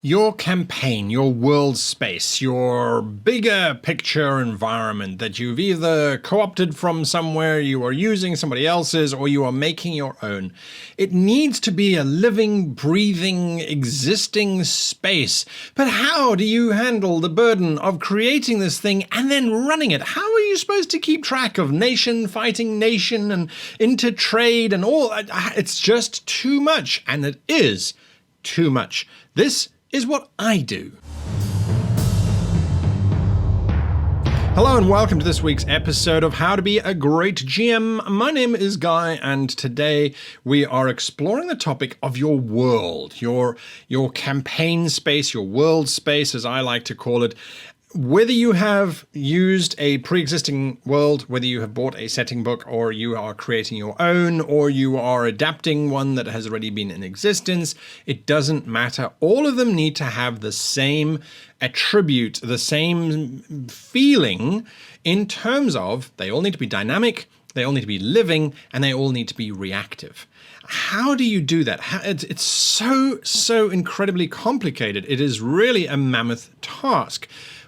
Your campaign, your world space, your bigger picture environment that you've either co-opted from somewhere, you are using somebody else's, or you are making your own. It needs to be a living, breathing, existing space. But how do you handle the burden of creating this thing and then running it? How are you supposed to keep track of nation fighting nation and intertrade and all? It's just too much, and it is too much. This is what I do. Hello and welcome to this week's episode of How to Be a Great GM. My name is Guy, and today we are exploring the topic of your world, your campaign space, your world space, as I like to call it. Whether you have used a pre-existing world, whether you have bought a setting book, or you are creating your own, or you are adapting one that has already been in existence, it doesn't matter. All of them need to have the same attribute, the same feeling in terms of they all need to be dynamic, they all need to be living, and they all need to be reactive. How do you do that? It's so incredibly complicated. It is really a mammoth task.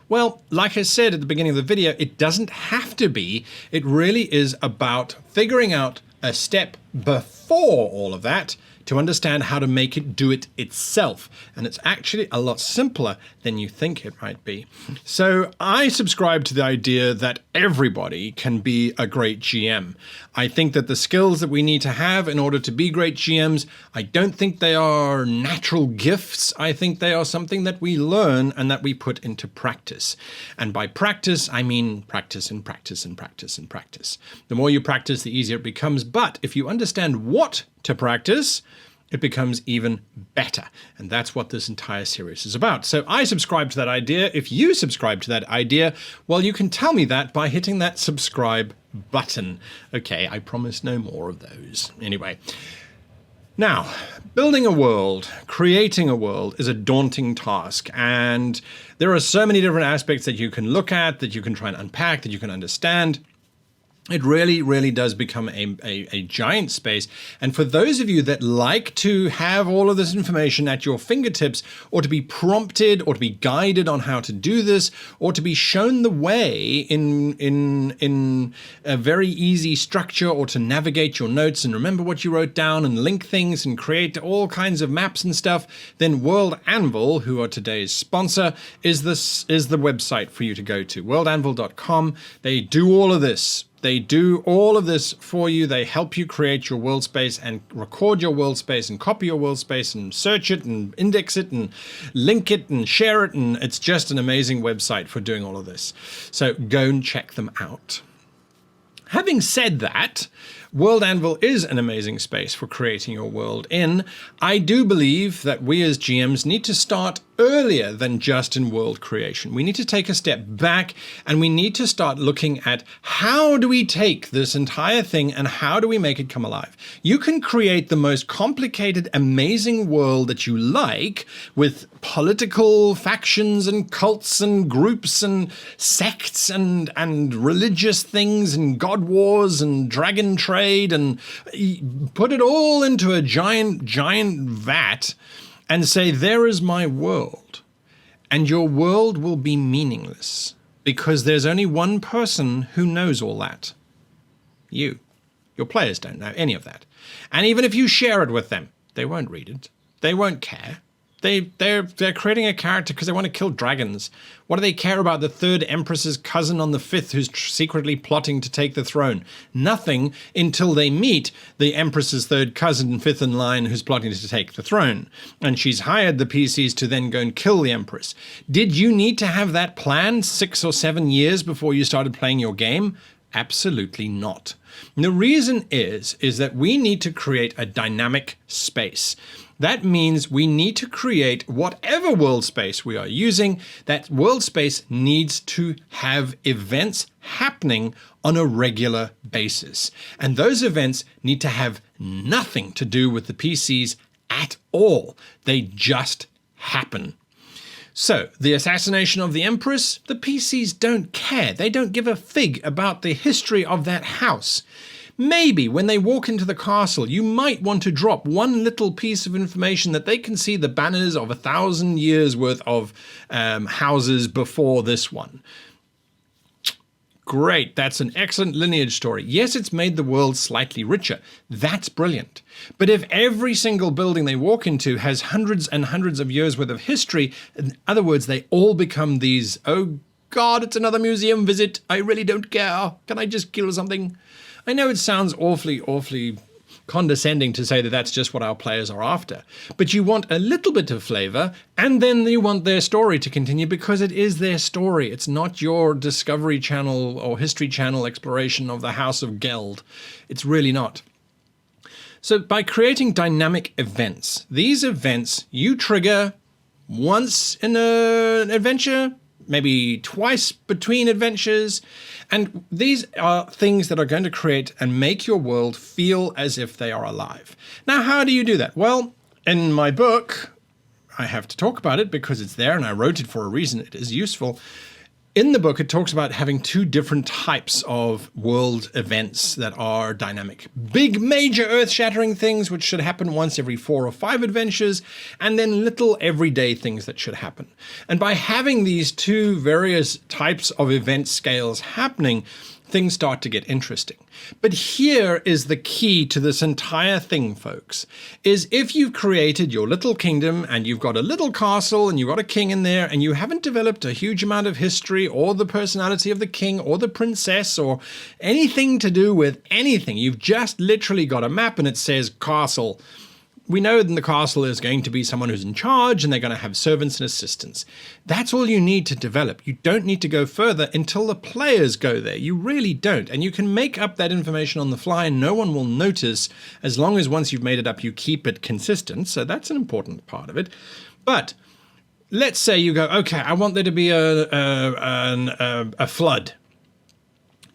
Well, like I said at the beginning of the video, it doesn't have to be. It really is about figuring out a step before all of that to understand how to make it do it itself. And it's actually a lot simpler than you think it might be. So I subscribe to the idea that everybody can be a great GM. I think that the skills that we need to have in order to be great GMs, I don't think they are natural gifts. I think they are something that we learn and that we put into practice. And by practice, I mean practice and practice and practice and practice. The more you practice, the easier it becomes. But if you understand what to practice, it becomes even better. And that's what this entire series is about. So I subscribe to that idea. If you subscribe to that idea, well, you can tell me that by hitting that subscribe button. Okay, I promise no more of those. Anyway. Now, building a world, creating a world is a daunting task, and there are so many different aspects that you can look at, that you can try and unpack, that you can understand. It really does become a giant space. And for those of you that like to have all of this information at your fingertips, or to be prompted, or to be guided on how to do this, or to be shown the way in a very easy structure, or to navigate your notes and remember what you wrote down and link things and create all kinds of maps and stuff, then World Anvil, who are today's sponsor, is the website for you to go to. worldanvil.com. They do all of this. They do all of this for you. They help you create your world space and record your world space and copy your world space and search it and index it and link it and share it. And it's just an amazing website for doing all of this. So go and check them out. Having said that, World Anvil is an amazing space for creating your world in. I do believe that we as GMs need to start earlier than just in world creation. We need to take a step back, and we need to start looking at how do we take this entire thing and how do we make it come alive. You can create the most complicated, amazing world that you like with political factions and cults and groups and sects and religious things and god wars and dragon trade, and put it all into a giant vat and say, there is my world. And your world will be meaningless because there's only one person who knows all that. You. Your players don't know any of that. And even if you share it with them, they won't read it. They won't care. They're creating a character because they want to kill dragons. What do they care about the third empress's cousin on the fifth who's secretly plotting to take the throne? Nothing until they meet the empress's third cousin, fifth in line, who's plotting to take the throne. And she's hired the PCs to then go and kill the empress. Did you need to have that planned 6 or 7 years before you started playing your game? Absolutely not. And the reason is that we need to create a dynamic space. That means we need to create whatever world space we are using. That world space needs to have events happening on a regular basis. And those events need to have nothing to do with the PCs at all. They just happen. So, the assassination of the Empress, the PCs don't care. They don't give a fig about the history of that house. Maybe when they walk into the castle, you might want to drop one little piece of information that they can see the banners of 1,000 years worth of houses before this one. Great, that's an excellent lineage story. Yes, it's made the world slightly richer. That's brilliant. But if every single building they walk into has hundreds and hundreds of years worth of history, in other words, they all become these, oh God, it's another museum visit. I really don't care. Can I just kill something? I know it sounds awfully condescending to say that that's just what our players are after, but you want a little bit of flavor, and then you want their story to continue because it is their story. It's not your Discovery Channel or History Channel exploration of the House of Geld. It's really not. So by creating dynamic events, these events you trigger once in an adventure, maybe twice between adventures, and these are things that are going to create and make your world feel as if they are alive. Now, how do you do that? Well, in my book, I have to talk about it because it's there and I wrote it for a reason. It is useful. In the book, it talks about having two different types of world events that are dynamic. Big, major, earth-shattering things, which should happen once every 4 or 5 adventures, and then little everyday things that should happen. And by having these two various types of event scales happening, things start to get interesting. But here is the key to this entire thing, folks, is if you've created your little kingdom and you've got a little castle and you've got a king in there and you haven't developed a huge amount of history or the personality of the king or the princess or anything to do with anything, you've just literally got a map and it says castle. We know that the castle is going to be someone who's in charge and they're going to have servants and assistants. That's all you need to develop. You don't need to go further until the players go there. You really don't. And you can make up that information on the fly and no one will notice as long as once you've made it up, you keep it consistent. So that's an important part of it. But let's say you go, okay, I want there to be a flood.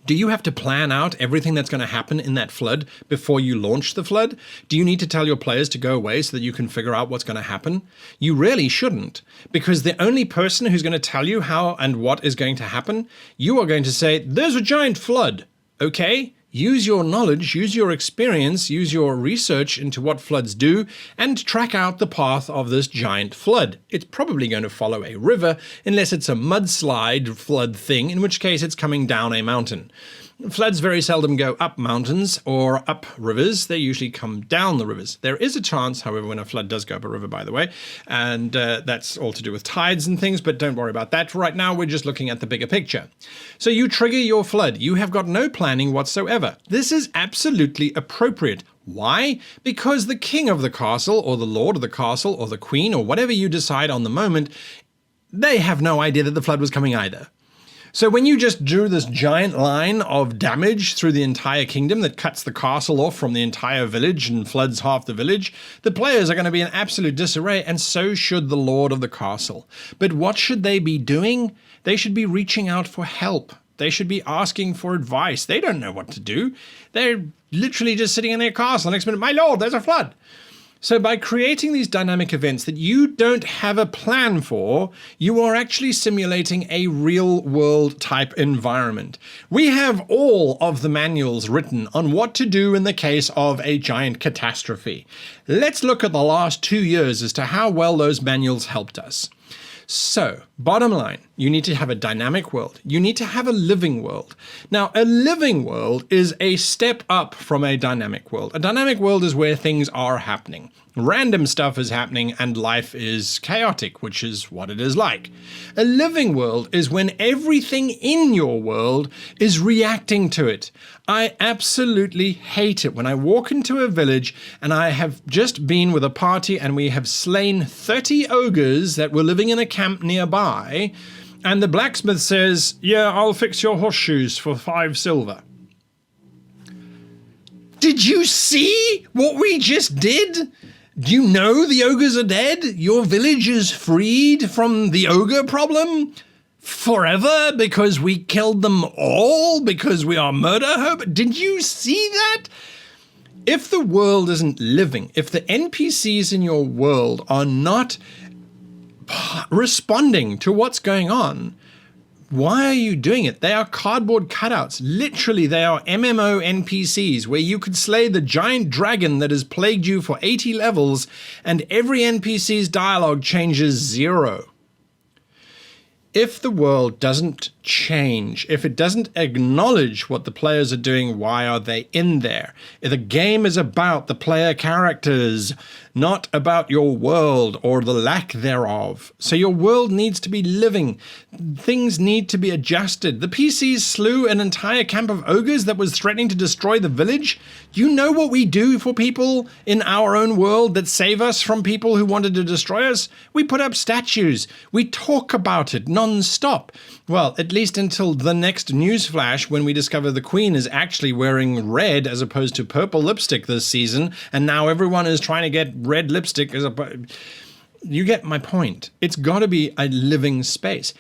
Do you have to plan out everything that's going to happen in that flood before you launch the flood? Do you need to tell your players to go away so that you can figure out what's going to happen? You really shouldn't, because the only person who's going to tell you how and what is going to happen, you are going to say, there's a giant flood, okay? Use your knowledge, use your experience, use your research into what floods do, and track out the path of this giant flood. It's probably going to follow a river, unless it's a mudslide flood thing, in which case it's coming down a mountain. Floods very seldom go up mountains or up rivers. They usually come down the rivers. There is a chance, however, when a flood does go up a river, by the way, and that's all to do with tides and things, but don't worry about that. Right now, we're just looking at the bigger picture. So you trigger your flood. You have got no planning whatsoever. This is absolutely appropriate. Why? Because the king of the castle, or the lord of the castle, or the queen, or whatever you decide on the moment, they have no idea that the flood was coming either. So when you just drew this giant line of damage through the entire kingdom that cuts the castle off from the entire village and floods half the village, the players are going to be in absolute disarray, and so should the lord of the castle. But what should they be doing? They should be reaching out for help. They should be asking for advice. They don't know what to do. They're literally just sitting in their castle. Next minute, my lord, there's a flood. So by creating these dynamic events that you don't have a plan for, you are actually simulating a real world type environment. We have all of the manuals written on what to do in the case of a giant catastrophe. Let's look at the last 2 years as to how well those manuals helped us. So, bottom line, you need to have a dynamic world. You need to have a living world. Now, a living world is a step up from a dynamic world. A dynamic world is where things are happening. Random stuff is happening and life is chaotic, which is what it is like. A living world is when everything in your world is reacting to it. I absolutely hate it when I walk into a village and I have just been with a party and we have slain 30 ogres that were living in a camp nearby, and the blacksmith says, yeah, I'll fix your horseshoes for 5 silver. Did you see what we just did? Do you know the ogres are dead? Your village is freed from the ogre problem forever because we killed them all because we are murder. Did you see that? If the world isn't living, if the NPCs in your world are not responding to what's going on, Why are you doing it? They are cardboard cutouts. Literally, they are MMO NPCs where you could slay the giant dragon that has plagued you for 80 levels and every NPC's dialogue changes 0. If the world doesn't change, if it doesn't acknowledge what the players are doing, why are they in there? If the game is about the player characters, not about your world or the lack thereof. So your world needs to be living. Things need to be adjusted. The PCs slew an entire camp of ogres that was threatening to destroy the village. You know what we do for people in our own world that save us from people who wanted to destroy us? We put up statues. We talk about it non-stop. Well, at least until the next news flash when we discover the Queen is actually wearing red as opposed to purple lipstick this season, and now everyone is trying to get red lipstick as a... You get my point. It's got to be a living space.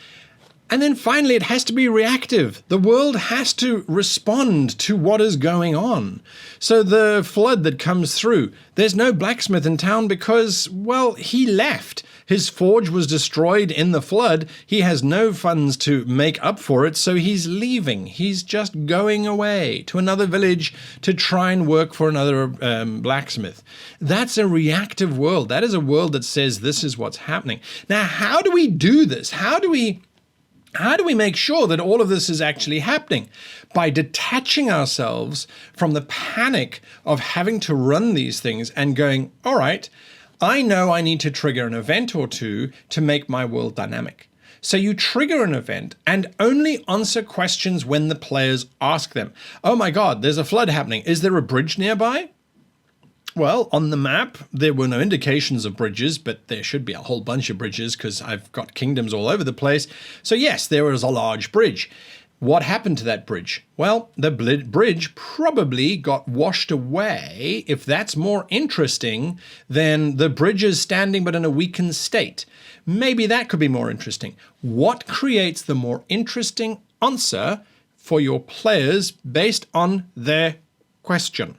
And then finally, it has to be reactive. The world has to respond to what is going on. So the flood that comes through, there's no blacksmith in town because, well, he left. His forge was destroyed in the flood. He has no funds to make up for it, so he's leaving. He's just going away to another village to try and work for another blacksmith. That's a reactive world. That is a world that says this is what's happening. Now, how do we do this? How do we make sure that all of this is actually happening? By detaching ourselves from the panic of having to run these things and going, all right, I know I need to trigger an event or two to make my world dynamic. So you trigger an event and only answer questions when the players ask them. Oh my God, there's a flood happening. Is there a bridge nearby? Well, on the map, there were no indications of bridges, but there should be a whole bunch of bridges because I've got kingdoms all over the place. So yes, there was a large bridge. What happened to that bridge? Well, the bridge probably got washed away, if that's more interesting than the bridge is standing but in a weakened state. Maybe that could be more interesting. What creates the more interesting answer for your players based on their question?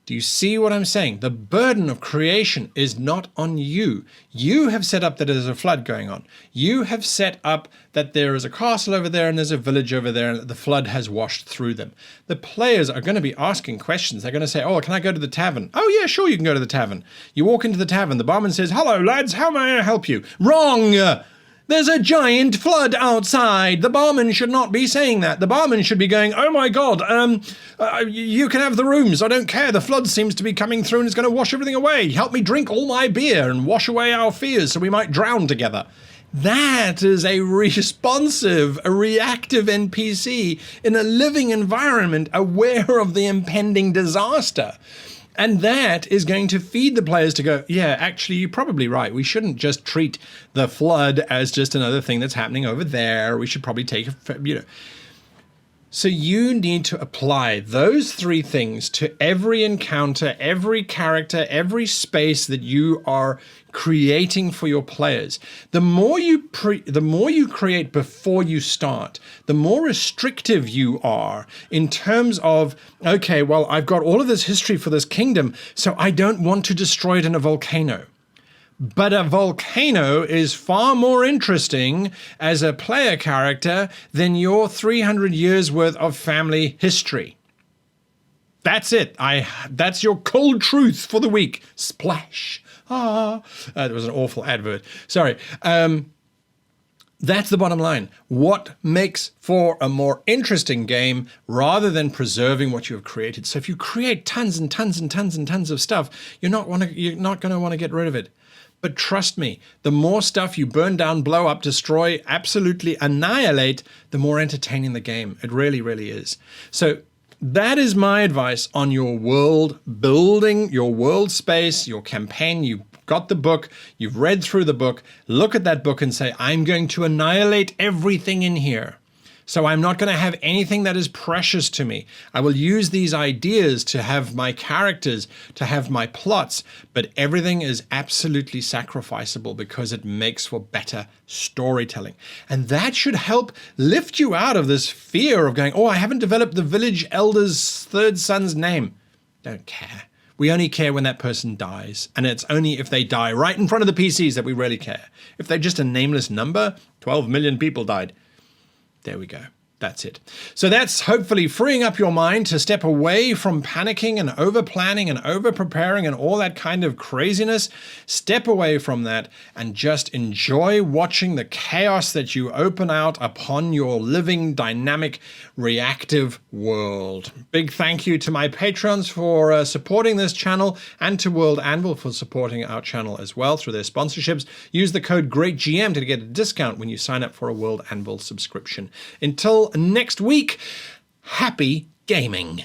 Do you see what I'm saying? The burden of creation is not on you. You have set up that there's a flood going on. You have set up that there is a castle over there and there's a village over there and the flood has washed through them. The players are going to be asking questions. They're going to say, oh, can I go to the tavern? Oh, yeah, sure, you can go to the tavern. You walk into the tavern. The barman says, hello, lads, how may I help you? Wrong! There's a giant flood outside. The barman should not be saying that. The barman should be going, oh my God, you can have the rooms. I don't care. The flood seems to be coming through and it's going to wash everything away. Help me drink all my beer and wash away our fears so we might drown together. That is a responsive, a reactive NPC in a living environment aware of the impending disaster. And that is going to feed the players to go, yeah, actually, you're probably right. We shouldn't just treat the flood as just another thing that's happening over there. We should probably take, So you need to apply those 3 things to every encounter, every character, every space that you are creating for your players. The more you create before you start, the more restrictive you are in terms of, okay, well, I've got all of this history for this kingdom, so I don't want to destroy it in a volcano. But a volcano is far more interesting as a player character than your 300 years worth of family history. That's it. That's your cold truth for the week. Splash. That was an awful advert. Sorry. That's the bottom line. What makes for a more interesting game rather than preserving what you have created? So if you create tons and tons and tons and tons of stuff, you're not going to want to get rid of it. But trust me, the more stuff you burn down, blow up, destroy, absolutely annihilate, the more entertaining the game. It really, really is. So that is my advice on your world building, your world space, your campaign. You've got the book, you've read through the book, look at that book and say, I'm going to annihilate everything in here. So I'm not going to have anything that is precious to me. I will use these ideas to have my characters, to have my plots, but everything is absolutely sacrificable because it makes for better storytelling. And that should help lift you out of this fear of going, oh, I haven't developed the village elder's 3rd son's name. Don't care. We only care when that person dies, and it's only if they die right in front of the PCs that we really care. If they're just a nameless number, 12 million people died. There we go. That's it. So that's hopefully freeing up your mind to step away from panicking and over-planning and over-preparing and all that kind of craziness. Step away from that and just enjoy watching the chaos that you open out upon your living, dynamic, reactive world. Big thank you to my patrons for supporting this channel, and to World Anvil for supporting our channel as well through their sponsorships. Use the code GREATGM to get a discount when you sign up for a World Anvil subscription. Until next week, happy gaming.